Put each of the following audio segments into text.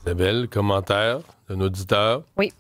Isabelle, commentaire d'un auditeur Oui.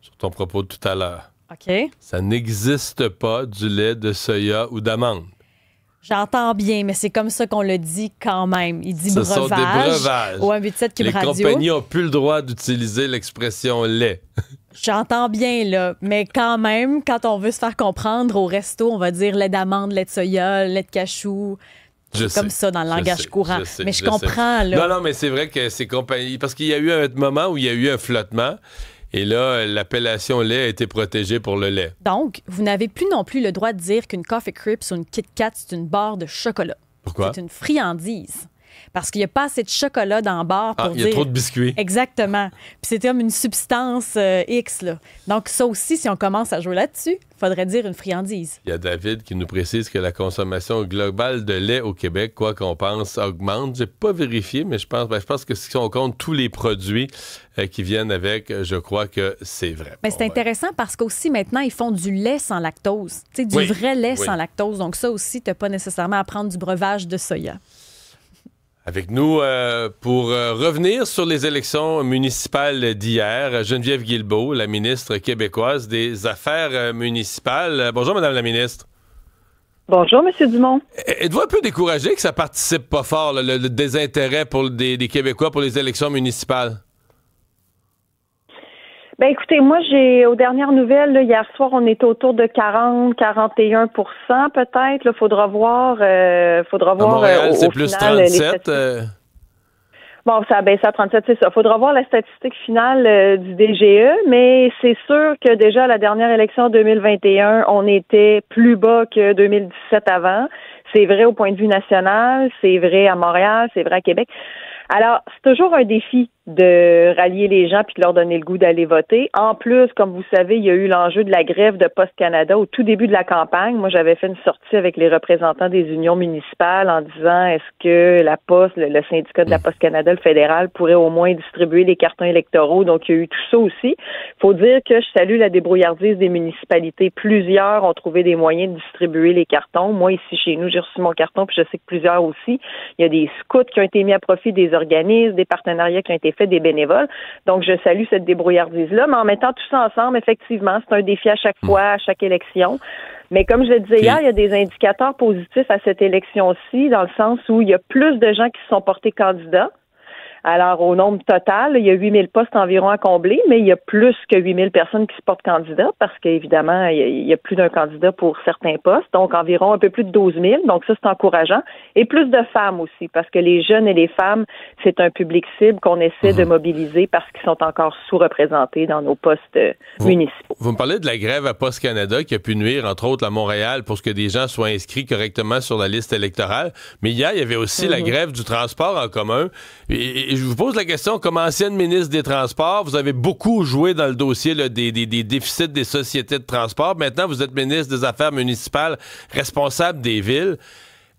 sur ton propos de tout à l'heure. OK. Ça n'existe pas du lait de soya ou d'amande. J'entends bien, mais c'est comme ça qu'on le dit quand même. Il dit Ce breuvage. sont des breuvages. Au 187 Cube Les Radio. compagnies n'ont plus le droit d'utiliser l'expression lait. J'entends bien, là. Mais quand même, quand on veut se faire comprendre au resto, on va dire lait d'amande, lait de soya, lait de cachou. C'est comme ça dans le langage courant. Mais je comprends, là. Non, mais c'est vrai que ces compagnies... Parce qu'il y a eu un moment où il y a eu un flottement. Et là, l'appellation lait a été protégée pour le lait. Donc, vous n'avez plus non plus le droit de dire qu'une Coffee Crisp ou une Kit Kat, c'est une barre de chocolat. Pourquoi? C'est une friandise. Parce qu'il n'y a pas assez de chocolat dans le bar pour dire... il y a trop de biscuits. Exactement. Puis c'est comme une substance X, là. Donc ça aussi, si on commence à jouer là-dessus, il faudrait dire une friandise. Il y a David qui nous précise que la consommation globale de lait au Québec, quoi qu'on pense, augmente. J'ai pas vérifié, mais je pense que si on compte tous les produits qui viennent avec, je crois que c'est vrai. Mais c'est intéressant parce qu'aussi maintenant, ils font du lait sans lactose. Tu sais, du vrai lait sans lactose. Donc ça aussi, tu n'as pas nécessairement à prendre du breuvage de soya. Avec nous, pour revenir sur les élections municipales d'hier, Geneviève Guilbeault, la ministre québécoise des Affaires municipales. Bonjour, Madame la ministre. Bonjour, M. Dumont. Êtes-vous un peu découragé que ça participe pas fort, le désintérêt pour des Québécois pour les élections municipales? Ben écoutez, moi aux dernières nouvelles, là, hier soir, on était autour de 40-41 % peut-être. Il faudra voir. À Montréal, c'est plus final, 37. Bon, ça a baissé à 37, c'est ça. Faudra voir la statistique finale du DGE, mais c'est sûr que déjà à la dernière élection 2021, on était plus bas que 2017 avant. C'est vrai au point de vue national, c'est vrai à Montréal, c'est vrai à Québec. Alors, c'est toujours un défi de rallier les gens puis de leur donner le goût d'aller voter. En plus, comme vous savez, il y a eu l'enjeu de la grève de Poste Canada au tout début de la campagne. Moi, j'avais fait une sortie avec les représentants des unions municipales en disant est-ce que la Poste, le syndicat de la Poste Canada, le fédéral, pourrait au moins distribuer les cartons électoraux. Donc, il y a eu tout ça aussi. Faut dire que je salue la débrouillardise des municipalités. Plusieurs ont trouvé des moyens de distribuer les cartons. Moi, ici, chez nous, j'ai reçu mon carton, puis je sais que plusieurs aussi. Il y a des scouts qui ont été mis à profit, des organismes, des partenariats qui ont été faits, des bénévoles. Donc, je salue cette débrouillardise-là. Mais en mettant tout ça ensemble, effectivement, c'est un défi à chaque fois, à chaque élection. Mais comme je le disais hier, il y a des indicateurs positifs à cette élection-ci, dans le sens où il y a plus de gens qui se sont portés candidats. Alors, au nombre total, il y a 8000 postes environ à combler, mais il y a plus que 8000 personnes qui se portent candidats parce qu'évidemment, il y a plus d'un candidat pour certains postes, donc environ un peu plus de 12 000, donc ça, c'est encourageant. Et plus de femmes aussi, parce que les jeunes et les femmes, c'est un public cible qu'on essaie de mobiliser parce qu'ils sont encore sous-représentés dans nos postes municipaux. Vous me parlez de la grève à Poste Canada qui a pu nuire, entre autres, à Montréal pour que des gens soient inscrits correctement sur la liste électorale. Mais hier, il y avait aussi la grève du transport en commun. Et je vous pose la question, comme ancienne ministre des Transports, vous avez beaucoup joué dans le dossier là, des déficits des sociétés de transport. Maintenant, vous êtes ministre des Affaires municipales, responsable des villes.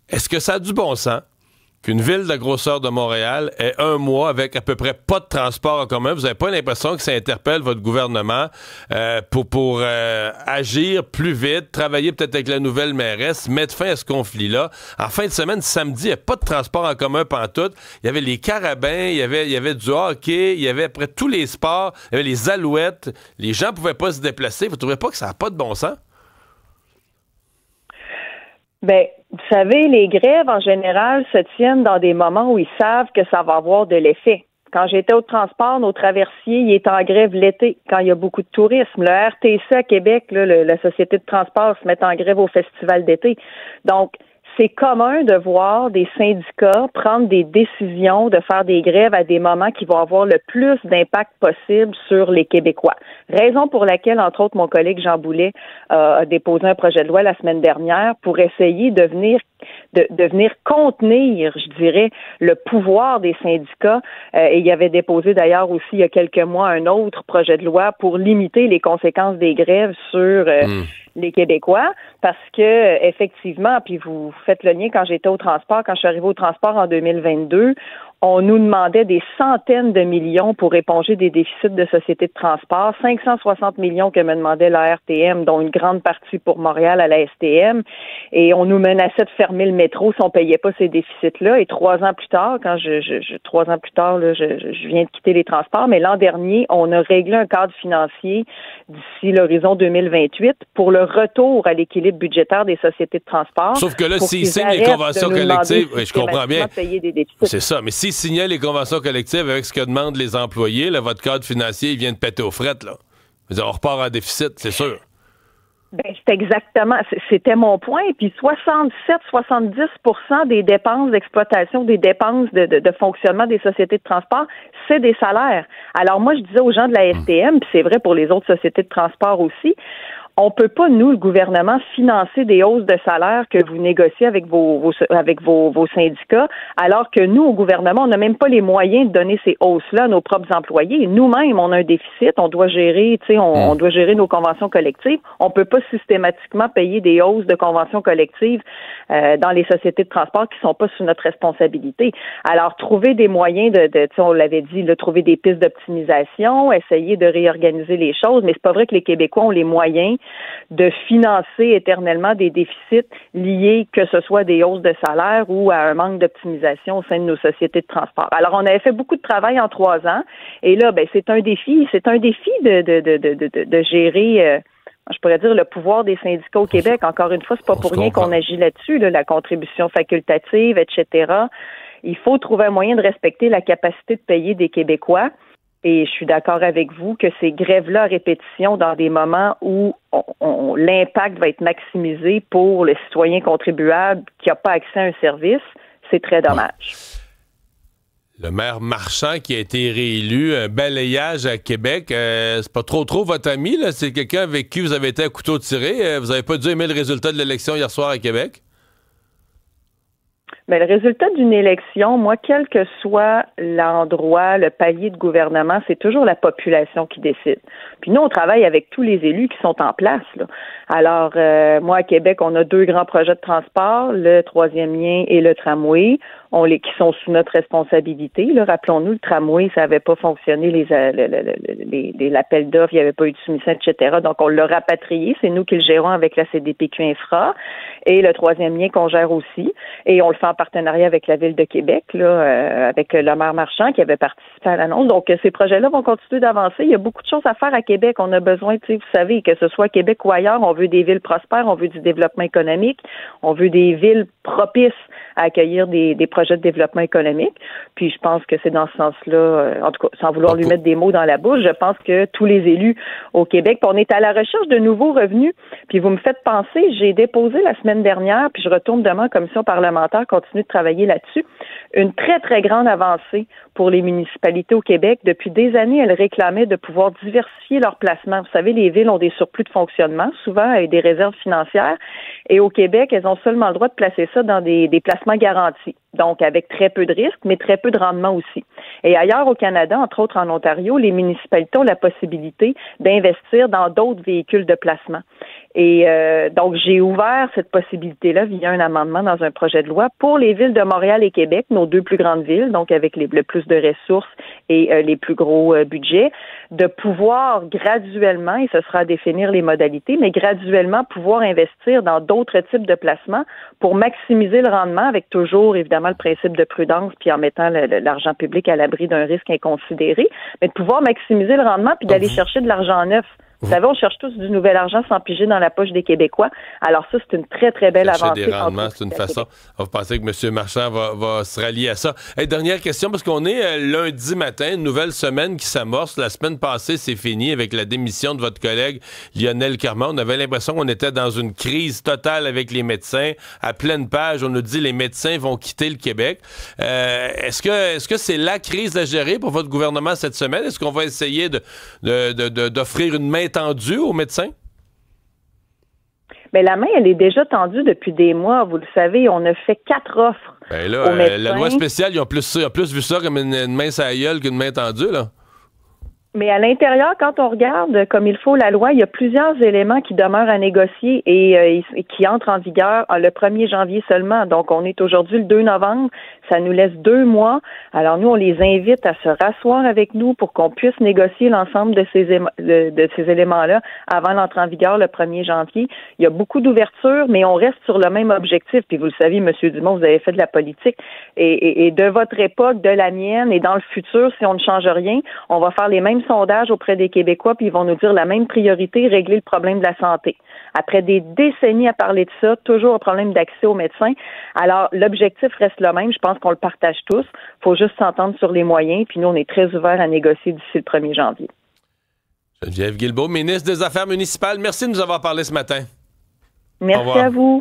Est-ce que ça a du bon sens qu'une ville de la grosseur de Montréal ait un mois avec à peu près pas de transport en commun? Vous n'avez pas l'impression que ça interpelle votre gouvernement pour agir plus vite, travailler peut-être avec la nouvelle mairesse, mettre fin à ce conflit-là? En fin de semaine, samedi, il n'y a pas de transport en commun pantoute. Il y avait les carabins, il y avait du hockey, il y avait après tous les sports, il y avait les alouettes. Les gens ne pouvaient pas se déplacer. Vous ne trouvez pas que ça n'a pas de bon sens? Ben, vous savez, les grèves, en général, se tiennent dans des moments où ils savent que ça va avoir de l'effet. Quand j'étais au transport, nos traversiers, ils étaient en grève l'été, quand il y a beaucoup de tourisme. Le RTC à Québec, là, la Société de transport, se met en grève au festival d'été. Donc, c'est commun de voir des syndicats prendre des décisions de faire des grèves à des moments qui vont avoir le plus d'impact possible sur les Québécois. Raison pour laquelle, entre autres, mon collègue Jean Boulet a déposé un projet de loi la semaine dernière pour essayer de venir contenir, je dirais, le pouvoir des syndicats. Et il avait déposé d'ailleurs aussi il y a quelques mois un autre projet de loi pour limiter les conséquences des grèves sur les Québécois, parce que effectivement, puis vous faites le lien quand j'étais au transport, quand je suis arrivée au transport en 2022, On nous demandait des centaines de millions pour éponger des déficits de sociétés de transport, 560 millions que me demandait la RTM, dont une grande partie pour Montréal à la STM, et on nous menaçait de fermer le métro si on payait pas ces déficits-là. Et 3 ans plus tard, je viens de quitter les transports, mais l'an dernier, on a réglé un cadre financier d'ici l'horizon 2028 pour le retour à l'équilibre budgétaire des sociétés de transport. Sauf que là, s'ils signent les conventions collectives, je comprends bien, c'est ça, mais s'ils signaient les conventions collectives avec ce que demandent les employés, là, votre cadre financier, il vient de péter aux frettes, là. On repart en déficit, c'est sûr. C'était mon point. Puis 67-70% des dépenses d'exploitation, des dépenses de fonctionnement des sociétés de transport, c'est des salaires. Alors moi, je disais aux gens de la STM, puis c'est vrai pour les autres sociétés de transport aussi, on peut pas, nous, le gouvernement, financer des hausses de salaire que vous négociez avec vos syndicats, alors que nous, au gouvernement, on n'a même pas les moyens de donner ces hausses-là à nos propres employés. Nous-mêmes, on a un déficit, on doit gérer, on doit gérer nos conventions collectives. On peut pas systématiquement payer des hausses de conventions collectives dans les sociétés de transport qui sont pas sous notre responsabilité. Alors, trouver des moyens on l'avait dit, trouver des pistes d'optimisation, essayer de réorganiser les choses, mais c'est pas vrai que les Québécois ont les moyens de financer éternellement des déficits liés, que ce soit des hausses de salaire ou à un manque d'optimisation au sein de nos sociétés de transport. Alors, on avait fait beaucoup de travail en 3 ans, et là, c'est un défi de gérer, je pourrais dire, le pouvoir des syndicats au Québec. Encore une fois, c'est pas pour rien qu'on agit là-dessus, la contribution facultative, etc. Il faut trouver un moyen de respecter la capacité de payer des Québécois. Et je suis d'accord avec vous que ces grèves-là à répétition dans des moments où l'impact va être maximisé pour le citoyen contribuable qui n'a pas accès à un service, c'est très dommage. Le maire Marchand qui a été réélu, un balayage à Québec, c'est pas trop votre ami, là? C'est quelqu'un avec qui vous avez été à couteau tiré. Vous avez pas dû aimer le résultat de l'élection hier soir à Québec? Mais le résultat d'une élection, moi, quel que soit l'endroit, le palier de gouvernement, c'est toujours la population qui décide. Puis nous, on travaille avec tous les élus qui sont en place, là. Alors, moi, à Québec, on a 2 grands projets de transport, le 3e lien et le tramway, qui sont sous notre responsabilité. Là, rappelons-nous, le tramway, ça n'avait pas fonctionné, l'appel d'offres, il n'y avait pas eu de soumission, etc. Donc, on l'a rapatrié. C'est nous qui le gérons avec la CDPQ Infra. Et le 3e lien qu'on gère aussi. Et on le fait en partenariat avec la Ville de Québec, là, avec le maire Marchand qui avait participé à l'annonce. Donc, ces projets-là vont continuer d'avancer. Il y a beaucoup de choses à faire à Québec. On a besoin, vous savez, que ce soit Québec ou ailleurs, on veut des villes prospères, on veut du développement économique, on veut des villes propices à accueillir des projets de développement économique. Puis je pense que c'est dans ce sens-là, en tout cas, sans vouloir lui mettre des mots dans la bouche, je pense que tous les élus au Québec, on est à la recherche de nouveaux revenus. Puis vous me faites penser, j'ai déposé la semaine dernière, puis je retourne demain en commission parlementaire, continue de travailler là-dessus, une très, très grande avancée pour les municipalités au Québec. Depuis des années, elles réclamaient de pouvoir diversifier leurs placements. Vous savez, les villes ont des surplus de fonctionnement, souvent avec des réserves financières. Et au Québec, elles ont seulement le droit de placer ça dans des placements garantis. Donc, avec très peu de risques, mais très peu de rendement aussi. Et ailleurs au Canada, entre autres en Ontario, les municipalités ont la possibilité d'investir dans d'autres véhicules de placement. Et donc, j'ai ouvert cette possibilité-là via un amendement dans un projet de loi pour les villes de Montréal et Québec, nos 2 plus grandes villes, donc avec le plus de ressources et les plus gros budgets, de pouvoir graduellement, et ce sera à définir les modalités, mais graduellement pouvoir investir dans d'autres types de placements pour maximiser le rendement avec toujours, évidemment, le principe de prudence puis en mettant l'argent public à l'abri d'un risque inconsidéré, mais de pouvoir maximiser le rendement puis d'aller chercher de l'argent neuf. Vous savez, on cherche tous du nouvel argent sans piger dans la poche des Québécois. Alors ça, c'est une très, très belle avancée. Des rendements, c'est une façon. Vous pensez que M. Marchand va se rallier à ça. Hey, dernière question, parce qu'on est lundi matin, une nouvelle semaine qui s'amorce. La semaine passée, c'est fini avec la démission de votre collègue Lionel Carman. On avait l'impression qu'on était dans une crise totale avec les médecins. À pleine page, on nous dit les médecins vont quitter le Québec. Est-ce que c'est la crise à gérer pour votre gouvernement cette semaine? Est-ce qu'on va essayer d'offrir une main tendue aux médecins? Mais la main, elle est déjà tendue depuis des mois. Vous le savez, on a fait 4 offres aux médecins. La loi spéciale, ils ont plus vu ça comme une main sur la gueule qu'une main tendue, là. Mais à l'intérieur, quand on regarde comme il faut la loi, il y a plusieurs éléments qui demeurent à négocier et qui entrent en vigueur le 1er janvier seulement. Donc, on est aujourd'hui le 2 novembre. Ça nous laisse 2 mois. Alors, nous, on les invite à se rasseoir avec nous pour qu'on puisse négocier l'ensemble de ces éléments-là avant l'entrée en vigueur le 1er janvier. Il y a beaucoup d'ouverture, mais on reste sur le même objectif. Puis vous le savez, M. Dumont, vous avez fait de la politique. Et de votre époque, de la mienne, et dans le futur, si on ne change rien, on va faire les mêmes sondages auprès des Québécois, puis ils vont nous dire la même priorité, régler le problème de la santé. Après des décennies à parler de ça, toujours un problème d'accès aux médecins. Alors, l'objectif reste le même. Je pense qu'on le partage tous. Il faut juste s'entendre sur les moyens. Puis nous, on est très ouverts à négocier d'ici le 1er janvier. Geneviève Guilbeault, ministre des Affaires municipales, merci de nous avoir parlé ce matin. Merci à vous.